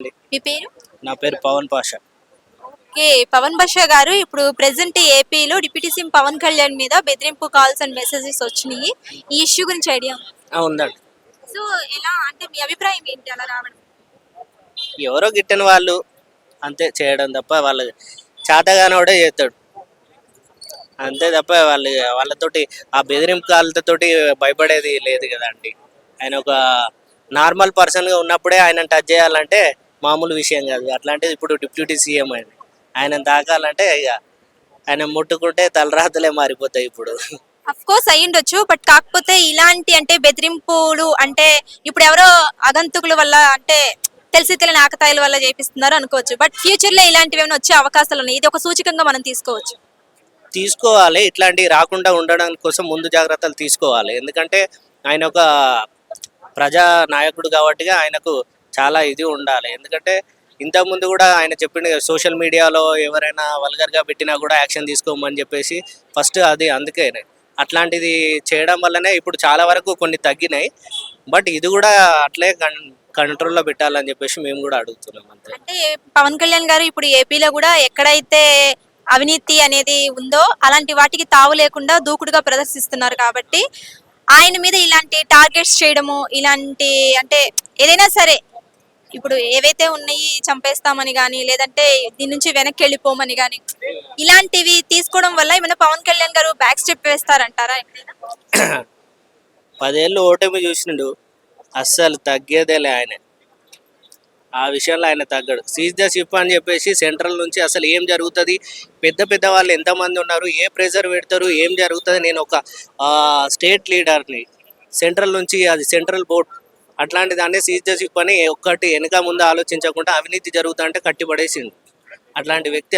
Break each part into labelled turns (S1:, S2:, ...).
S1: మీ పేరు?
S2: నా పేరు పవన్ పాషా.
S1: ఓకే. పవన్ బాషా గారు, ఇప్పుడు ప్రెజెంట్ ఏపీలో డిప్యూటీ సీఎం పవన్ కళ్యాణ్ మీద బెదిరింపు కాల్స్ అండ్ మెసేజెస్ వచ్చినాయి. ఈ ఇష్యూ గురించి ఐడియా ఉందా?
S2: ఉందండి.
S1: సో ఎలా అంటే మీ అభిప్రాయం ఏంటి అలా రావడం?
S2: ఎవరో గిట్టని వాళ్ళు అంతే చేయడం తప్ప వాళ్ళు చేతగానోడే చేస్తాడు అంతే తప్ప వాళ్ళతోటి ఆ బెదిరింపు కాళ్ళతోటి భయపడేది లేదు కదండి. ఆయన ఒక నార్మల్ పర్సన్గా ఉన్నప్పుడే ఆయన టచ్ చేయాలంటే మామూలు విషయం కాదు. అట్లాంటిది ఇప్పుడు డిప్యూటీ సీఎం ఆయన తాకాలంటే ఇక ఆయన ముట్టుకుంటే తలరాతలే మారిపోతాయి ఇప్పుడు.
S1: అఫ్ కోర్స్ అయ్యుండొచ్చు. బట్ కాకపోతే ఇలాంటి అంటే బెదిరింపులు అంటే ఇప్పుడు ఎవరో అగంతకుల వల్ల అంటే తెలిసి తెలియని ఆకతాయిల వల్ల చేపిస్తున్నారు అనుకోవచ్చు. బట్ ఫ్యూచర్ లో ఇలాంటివి ఏమైనా వచ్చే అవకాశాలు ఉన్నాయి. ఇది ఒక సూచకంగా మనం తీసుకోవచ్చు.
S2: తీసుకోవాలి, ఇట్లాంటివి రాకుండా ఉండడం కోసం ముందు జాగ్రత్తలు తీసుకోవాలి. ఎందుకంటే ఆయన ఒక ప్రజా నాయకుడు కాబట్టి ఆయనకు చాలా ఇది ఉండాలి. ఎందుకంటే ఇంతకుముందు కూడా ఆయన చెప్పిండు సోషల్ మీడియాలో ఎవరైనా వల్గర్గా పెట్టినా కూడా యాక్షన్ తీసుకోమని చెప్పేసి ఫస్ట్ అది అందుకే అట్లాంటిది చేయడం వల్లనే ఇప్పుడు చాలా వరకు కొన్ని తగ్గినాయి. బట్ ఇది కూడా అట్లే కంట్రోల్లో పెట్టాలని చెప్పేసి మేము కూడా అడుగుతున్నాం అంతే.
S1: అంటే పవన్ కళ్యాణ్ గారు ఇప్పుడు ఏపీలో కూడా ఎక్కడైతే అవినీతి అనేది ఉందో అలాంటి వాటికి తావు లేకుండా దూకుడుగా ప్రదర్శిస్తున్నారు కాబట్టి ఆయన మీద ఇలాంటి టార్గెట్స్ చేయడము ఇలాంటి అంటే ఏదైనా సరే ఇప్పుడు ఏవైతే ఉన్నాయి చంపేస్తామని కానీ లేదంటే దీని నుంచి వెనక్కి వెళ్ళిపోమని కానీ ఇలాంటివి తీసుకోవడం వల్ల ఏమైనా పవన్ కళ్యాణ్ గారు బ్యాక్ స్టెప్ వేస్తారంటారా ఎక్కడైనా?
S2: 10 ఏళ్ళు ఓటమి చూసినాడు, అస్సలు తగ్గేదేలే ఆయన. ఆ విషయంలో ఆయన తగ్గడు. సీజ్ ద షిప్ అని చెప్పేసి సెంట్రల్ నుంచి అసలు ఏం జరుగుతుంది, పెద్ద పెద్ద వాళ్ళు ఎంతమంది ఉన్నారు, ఏ ప్రెజర్ పెడతారు, ఏం జరుగుతుంది. నేను ఒక స్టేట్ లీడర్ని, సెంట్రల్ నుంచి అది సెంట్రల్ బోర్డ్ అట్లాంటి దాన్ని సీజ్ ద షిప్ అని ఒక్కటి వెనక ముందు ఆలోచించకుండా అవినీతి జరుగుతుందంటే కట్టిపడేసిండు. అట్లాంటి వ్యక్తి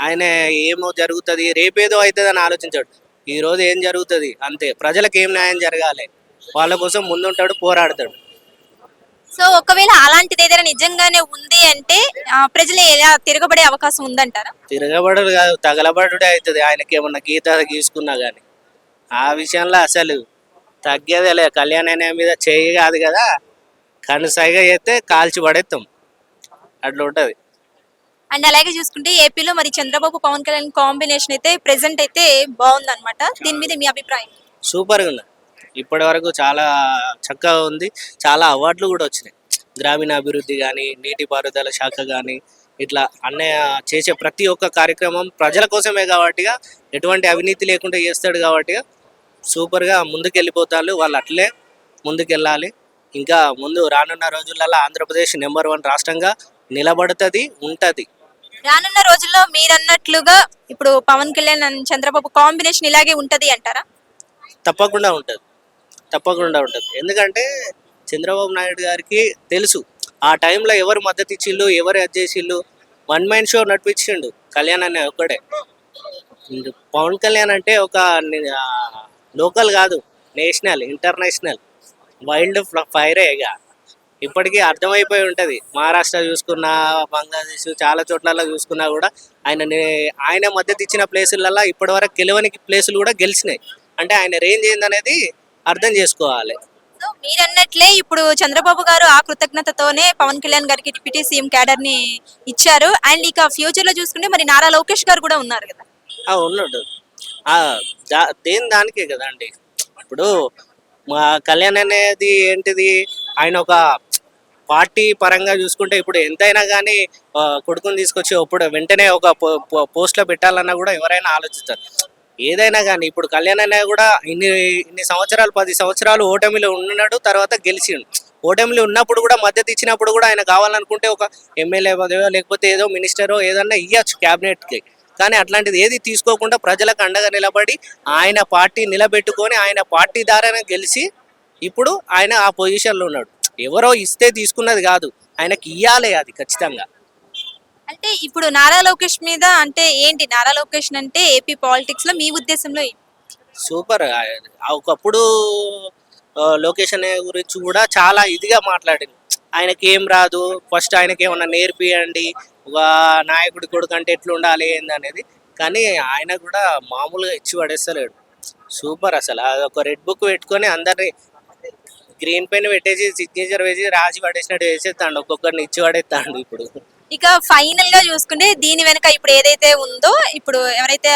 S2: ఆయన ఏమో జరుగుతుంది రేపేదో అవుతుంది అని ఆలోచించాడు. ఈరోజు ఏం జరుగుతుంది అంతే, ప్రజలకు ఏం న్యాయం జరగాలి వాళ్ళ కోసం ముందుంటాడు, పోరాడతాడు.
S1: సో ఒకవేళ అలాంటిది ఏదైనా నిజంగానే ఉంది అంటే ప్రజలు ఎలా తిరగబడే అవకాశం ఉందంటారా?
S2: తిరగబడడు కాదు, తగలబడుడే అవుతుంది. ఆయనకి ఏమన్నా గీత గీసుకున్నా కానీ ఆ విషయంలో అసలు తగ్గేదేలే. కళ్యాణ్ అనే మీద చేయి కాదు కదా, కనుసైగా చేస్తే కాల్చి పడేస్తాం, అట్లా ఉంటుంది.
S1: అండ్ అలాగే చూసుకుంటే ఏపీలో మరి చంద్రబాబు పవన్ కళ్యాణ్ కాంబినేషన్ అయితే ప్రెసెంట్ అయితే బాగుంది అనమాట. దీని మీద మీ అభిప్రాయం?
S2: సూపర్గా ఉంది. ఇప్పటి వరకు చాలా చక్కగా ఉంది. చాలా అవార్డులు కూడా వచ్చినాయి. గ్రామీణ అభివృద్ధి కానీ, నీటిపారుదల శాఖ కానీ, ఇట్లా అన్నయ్య చేసే ప్రతి ఒక్క కార్యక్రమం ప్రజల కోసమే కాబట్టిగా, ఎటువంటి అవినీతి లేకుండా చేస్తాడు కాబట్టిగా సూపర్గా ముందుకు వెళ్ళిపోతారు. వాళ్ళు అట్లే ముందుకెళ్ళాలి. ఇంకా ముందు రానున్న రోజులలో ఆంధ్రప్రదేశ్ నెంబర్ 1 రాష్ట్రంగా నిలబడుతుంది, ఉంటుంది.
S1: రానున్న రోజుల్లో మీరు అన్నట్లుగా ఇప్పుడు పవన్ కళ్యాణ్ అండ్ చంద్రబాబు కాంబినేషన్ ఇలాగే ఉంటది అంటారా?
S2: తప్పకుండా ఉంటుంది, తప్పకుండా ఉంటుంది. ఎందుకంటే చంద్రబాబు నాయుడు గారికి తెలుసు ఆ టైంలో ఎవరు మద్దతు ఇచ్చిళ్ళు, ఎవరు అది చేసిళ్ళు. వన్ మైన్ షో నడిపించిండు కళ్యాణ్ అనే ఒక్కడే. పవన్ కళ్యాణ్ అంటే ఒక లోకల్ కాదు, నేషనల్, ఇంటర్నేషనల్, వైల్డ్ ఫైరే. ఇక ఇప్పటికీ అర్థమైపోయి ఉంటుంది. మహారాష్ట్ర చూసుకున్నా, బంగ్లాదేశ్ చాలా చోట్ల చూసుకున్నా కూడా ఆయన మద్దతు ఇచ్చిన ప్లేసులలో ఇప్పటివరకు గెలవని ప్లేసులు కూడా గెలిచినాయి. అంటే ఆయన రేంజ్ ఏందనేది అర్థం చేసుకోవాలి.
S1: సో మీరు అన్నట్లే ఇప్పుడు చంద్రబాబు గారు ఆ కృతజ్ఞతతోనే పవన్ కళ్యాణ్ గారికి డిప్యూటీ సీఎం క్యాడర్ ని ఇచ్చారు. అండ్ ఇక ఫ్యూచర్ లో చూసుకుంటే మరి నారా లోకేష్ గారు కూడా ఉన్నారు కదా.
S2: ఉన్నాడు. దానికే కదా అండి. ఇప్పుడు మా కళ్యాణ్ అనేది ఏంటిది, ఆయన ఒక పార్టీ పరంగా చూసుకుంటే ఇప్పుడు ఎంతైనా కానీ కొడుకుని తీసుకొచ్చి ఇప్పుడు వెంటనే ఒక పోస్ట్లో పెట్టాలన్నా కూడా ఎవరైనా ఆలోచిస్తారు. ఏదైనా కానీ ఇప్పుడు కళ్యాణ్ అన్నయ్య కూడా ఇన్ని సంవత్సరాలు 10 సంవత్సరాలు ఓటమిలో ఉన్నాడు, తర్వాత గెలిచిండు. ఓటమిలో ఉన్నప్పుడు కూడా మద్దతు ఇచ్చినప్పుడు కూడా ఆయన కావాలనుకుంటే ఒక ఎమ్మెల్యే పదవో లేకపోతే ఏదో మినిస్టరో ఏదన్నా ఇవ్వచ్చు క్యాబినెట్కి. కానీ అట్లాంటిది ఏది తీసుకోకుండా ప్రజలకు అండగా నిలబడి ఆయన పార్టీ నిలబెట్టుకొని ఆయన పార్టీ ద్వారానే గెలిచి ఇప్పుడు ఆయన ఆ పొజిషన్లో ఉన్నాడు. ఎవరో ఇస్తే తీసుకున్నది కాదు, ఆయనకి ఇవ్వాలి అది ఖచ్చితంగా.
S1: అంటే ఇప్పుడు నారా లోకేష్ మీద అంటే ఏంటి, నారా లోకేష్ అంటే ఏపీ పాలిటిక్స్ లో మీ ఉద్దేశంలో
S2: సూపర్. ఒకప్పుడు లోకేష్ అనే గురించి కూడా చాలా ఇదిగా మాట్లాడింది. ఆయనకి ఏం రాదు, ఫస్ట్ ఆయనకి ఏమన్నా నేర్పియండి, ఒక నాయకుడి కొడుకు అంటే ఎట్లా ఉండాలి ఏందనేది. కానీ ఆయన కూడా మామూలుగా ఇచ్చి పడేస్తలేడు. సూపర్ అసలు. అదొక రెడ్ బుక్ పెట్టుకొని అందరినీ గ్రీన్ పెన్ పెట్టేసి సిగ్నేచర్ వేసి రాసి పడేసినట్టు వేసేస్తాడు, ఒక్కొక్కరిని ఇచ్చి పడేస్తాడు ఇప్పుడు.
S1: ఇక ఫైనల్ గా చూసుకుంటే దీని వెనక ఇప్పుడు ఏదైతే ఉందో, ఇప్పుడు ఎవరైతే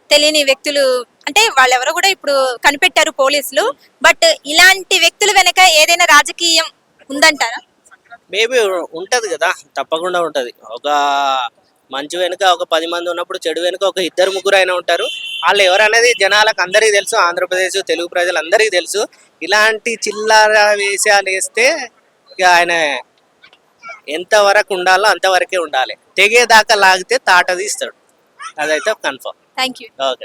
S1: తెలియని వ్యక్తులు అంటే వాళ్ళెవరో కూడా ఇప్పుడు కనిపెట్టారు పోలీసులు, బట్ ఇలాంటి వ్యక్తుల వెనక ఏదైనా రాజకీయం ఉందంటారా?
S2: మేబీ ఉంటది కదా, తప్పకుండా ఉంటది. ఒక మంచి వెనుక ఒక 10 మంది ఉన్నప్పుడు చెడు వెనుక ఒక 2-3 అయినా ఉంటారు. వాళ్ళు ఎవరనేది జనాలకు అందరికీ తెలుసు, ఆంధ్రప్రదేశ్ తెలుగు ప్రజలందరికీ తెలుసు. ఇలాంటి చిల్లర వేషాలు వేస్తే ఇక ఆయన ఎంతవరకు ఉండాలో అంతవరకే ఉండాలి, తెగేదాకా లాగితే తాట తీస్తాడు, అదైతే కన్ఫర్మ్.
S1: Thank you.
S2: ఓకే.